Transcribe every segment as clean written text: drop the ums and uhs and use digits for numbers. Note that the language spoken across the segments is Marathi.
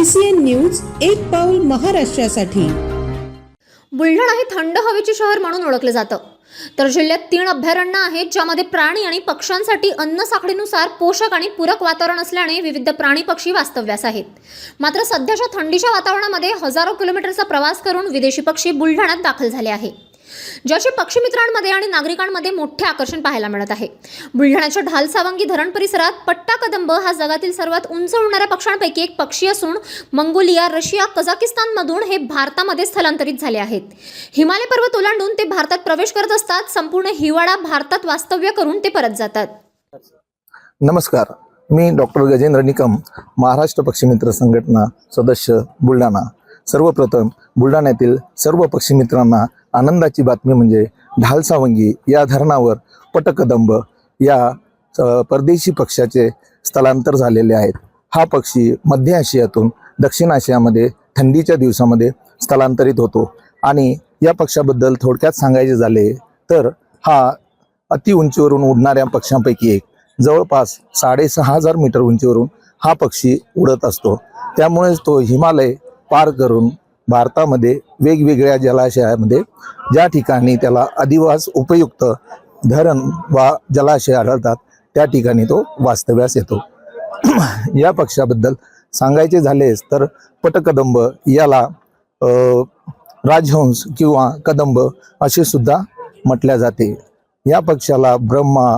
CCN न्यूज एक पाऊल महाराष्ट्रासाठी। बुलढाणा हे थंड हवेचे शहर म्हणून ओळखले जातं। तर जिल्ह्यात 3 अभयारण्य आहेत ज्यामध्ये प्राणी आणि पक्ष्यांसाठी अन्न साखळीनुसार पोषक आणि पूरक वातावरण असल्याने विविध प्राणी पक्षी वास्तव्यास आहेत। मात्र सध्याच्या थंडीच्या वातावरणामध्ये हजारो किलोमीटरचा प्रवास करून विदेशी पक्षी बुलढाण्यात दाखल झाले आहे, ज्याचे पक्षी मित्रांमध्ये आणि नागरिकांमध्ये मोठे आकर्षण पाहायला मिळत आहे। बुलढाण्याच्या ढाल-सावंगी धरण परिसरात पट्टा कदंब हा जगातील सर्वात उंच उडणाऱ्या पक्ष्यांपैकी एक पक्षी असून मंगोलिया, रशिया, कझाकिस्तानमधून हे भारतामध्ये स्थलांतरित झाले आहेत। हिमालय पर्वत ओलांडून ते भारतात प्रवेश करत असतात। संपूर्ण हिवाळा भारतात वास्तव्य करून ते परत जातात। नमस्कार, मी डॉक्टर गजेंद्र निकम, महाराष्ट्र पक्षी मित्र संघटना सदस्य बुलढाणा। सर्वप्रथम बुलढाण्यातील सर्व पक्षी मित्रांना आनंदाची बातमी म्हणजे ढाल-सावंगी या धरणावर पटकदंब या परदेशी पक्षाचे स्थलांतर झालेले आहेत। हा पक्षी मध्य आशियातून दक्षिण आशियामध्ये थंडीच्या दिवसामध्ये स्थलांतरित होतो आणि या पक्षाबद्दल थोडक्यात सांगायचे झाले तर हा अति उंचीवरून उडणाऱ्या पक्ष्यांपैकी एक, जवळपास 6500 मीटर उंचीवरून हा पक्षी उडत असतो। त्यामुळेच तो हिमालय पार करून भारतामध्ये वेगवेगळ्या जलाशयामध्ये ज्या ठिकाणी त्याला अधिवास उपयुक्त धरण वा जलाशय आढळतात त्या ठिकाणी तो वास्तव्यास येतो। या पक्षाबद्दल सांगायचे झालेच तर पटकदंब याला राजहंस किंवा कदंब असे सुद्धा म्हटले जाते। या पक्षाला ब्रह्मा,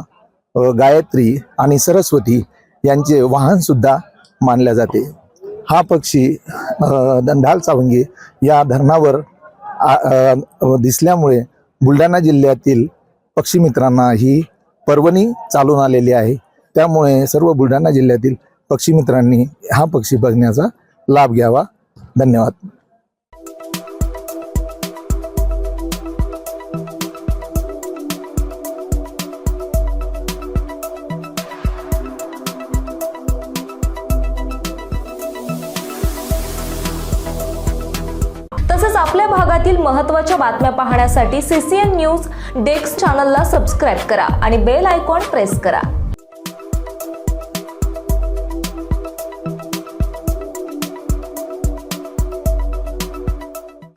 गायत्री आणि सरस्वती यांचे वाहन सुद्धा मानले जाते। हा पक्षी ढाल-सावंगी या धरणावर दिसल्यामुळे बुलढाणा जिल्ह्यातील पक्षी मित्रांना ही पर्वणी चालून आलेली आहे। त्यामुळे सर्व बुलढाणा जिल्ह्यातील पक्षी मित्रांनी हा पक्षी बघण्याचा लाभ घ्यावा। धन्यवाद। तसेच आपल्या भागातील महत्त्वाच्या बातम्या पाहण्यासाठी CCN न्यूज डेस्क चॅनलला सबस्क्राइब करा आणि बेल आयकॉन प्रेस करा।